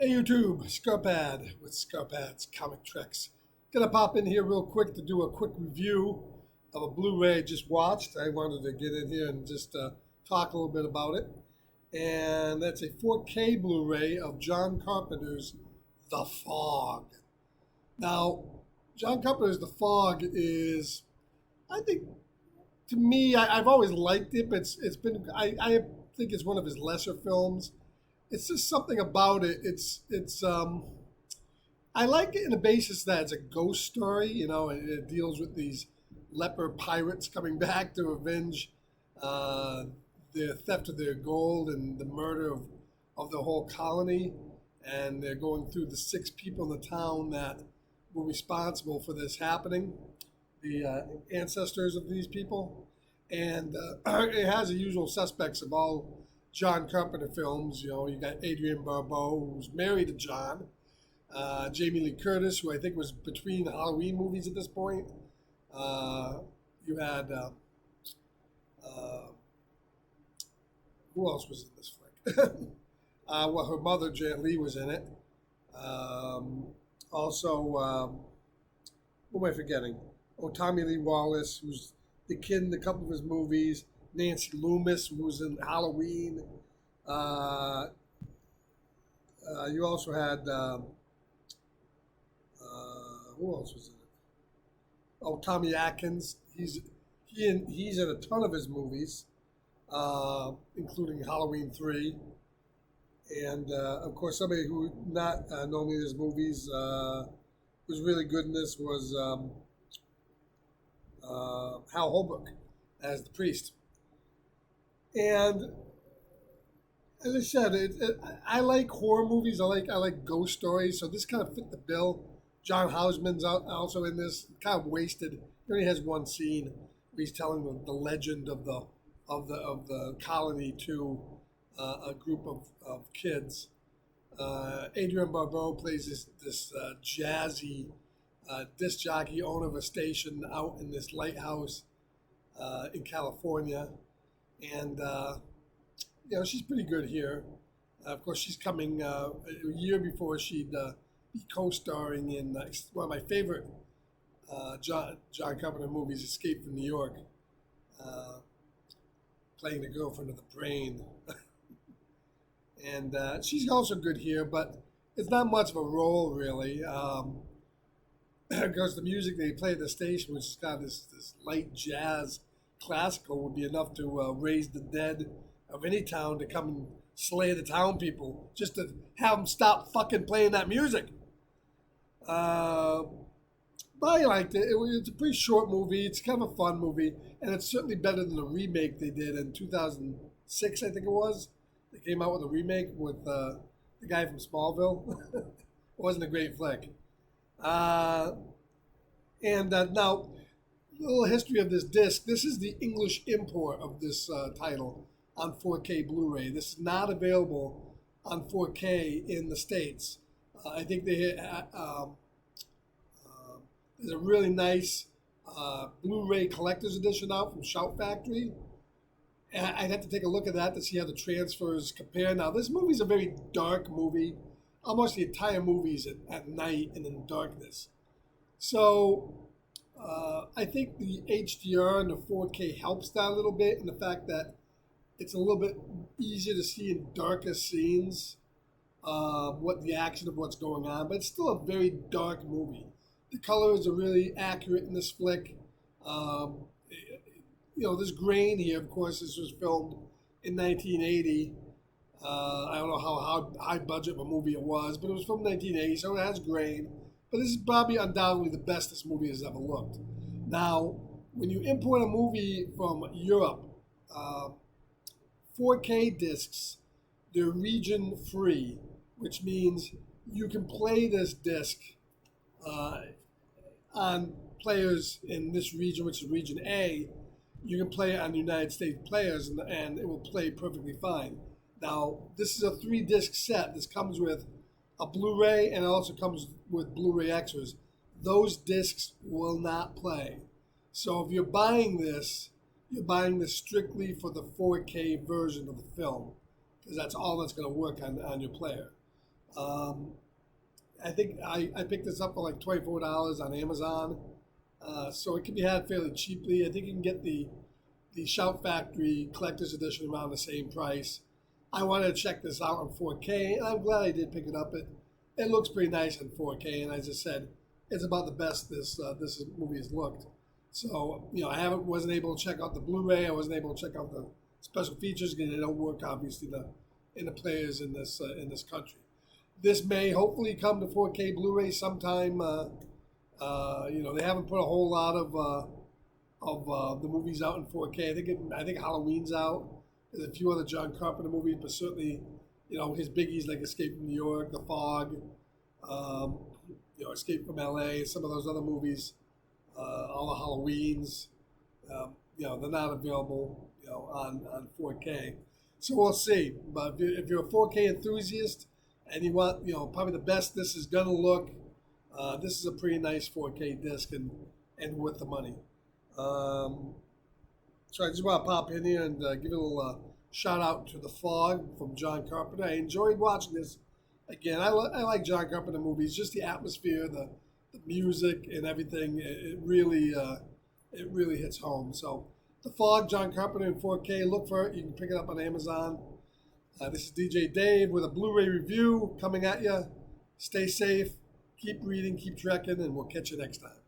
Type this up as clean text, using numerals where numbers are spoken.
Hey YouTube, Scarpad with Scarpad's Comic Tricks. Gonna pop in here real quick to do a quick review of a Blu-ray I just watched. I wanted to get in here and just talk a little bit about it. And that's a 4K Blu-ray of John Carpenter's The Fog. Now, John Carpenter's The Fog is, I think, to me, I've always liked it, but I think it's one of his lesser films. It's just something about it. I like it in the basis that it's a ghost story. And it deals with these leper pirates coming back to avenge uh, the theft of their gold and the murder of the whole colony. And they're going through the six people in the town that were responsible for this happening, the ancestors of these people. And it has the usual suspects of all John Carpenter films. You got Adrienne Barbeau, who's married to John. Jamie Lee Curtis, who I think was between Halloween movies at this point. You had, who else was in this flick? Well, her mother, Jet Li, was in it. Who am I forgetting? Oh, Tommy Lee Wallace, who's the kid in a couple of his movies. Nancy Loomis, who was in Halloween. You also had who else was in it? Oh, Tommy Atkins. He's in a ton of his movies, including Halloween 3. And of course, somebody who not normally in his movies was really good in this was Hal Holbrook as the priest. And as I said, I like horror movies. I like ghost stories. So this kind of fit the bill. John Houseman's also in this. Kind of wasted. He only has one scene where he's telling the legend of the colony to a group of kids. Adrienne Barbeau plays this jazzy disc jockey, owner of a station out in this lighthouse in California. And, she's pretty good here. Of course, she's coming a year before she'd be co-starring in one of my favorite John Carpenter movies, Escape from New York, playing the girlfriend of the brain. And she's also good here, but it's not much of a role, really. Because the music they play at the station, which is kind of this light jazz classical, would be enough to raise the dead of any town to come and slay the town people, just to have them stop fucking playing that music. But I liked it. It's a pretty short movie. It's kind of a fun movie, and it's certainly better than the remake they did in 2006, I think it was. They came out with a remake with the guy from Smallville. It wasn't a great flick. Now, a little history of this disc. This is the English import of this title on 4K Blu-ray. This is not available on 4K in the States. I think there's a really nice Blu-ray collector's edition out from Shout Factory. And I'd have to take a look at that to see how the transfers compare. Now, this movie's a very dark movie. Almost the entire movie is at night and in darkness. So I think the HDR and the 4K helps that a little bit in the fact that it's a little bit easier to see in darker scenes what the action of what's going on, but it's still a very dark movie. The colors are really accurate in this flick. This grain here, of course, this was filmed in 1980. I don't know how high budget of a movie it was, but it was from 1980, so it has grain. But this is probably undoubtedly the best this movie has ever looked. Now, when you import a movie from Europe, 4K discs, they're region free, which means you can play this disc on players in this region, which is region A. You can play it on United States players, and it will play perfectly fine. Now, this is a 3-disc set. This comes with a Blu-ray, and it also comes with Blu-ray extras. Those discs will not play. So if you're buying this strictly for the 4K version of the film, because that's all that's going to work on your player. Um, I think I picked this up for like $24 on Amazon, so it can be had fairly cheaply. I think you can get the Shout Factory Collector's Edition around the same price. I wanted to check this out in 4K, and I'm glad I did pick it up. It looks pretty nice in 4K, and as I said, it's about the best this movie has looked. So wasn't able to check out the Blu Ray. I wasn't able to check out the special features because they don't work obviously in the players in this country. This may hopefully come to 4K Blu Ray sometime. They haven't put a whole lot of the movies out in 4K. I think Halloween's out. There's a few other John Carpenter movies, but certainly, his biggies like Escape from New York, The Fog, Escape from LA, some of those other movies, all the Halloweens, they're not available, on 4K. So we'll see. But if you're a 4K enthusiast and you want, probably the best this is gonna look, this is a pretty nice 4K disc and worth the money. So I just want to pop in here and give a little shout out to The Fog from John Carpenter. I enjoyed watching this. Again, I like John Carpenter movies, just the atmosphere, the music, and everything. It really hits home. So The Fog, John Carpenter in 4K. Look for it. You can pick it up on Amazon. This is DJ Dave with a Blu Ray review coming at you. Stay safe, keep reading, keep trekking, and we'll catch you next time.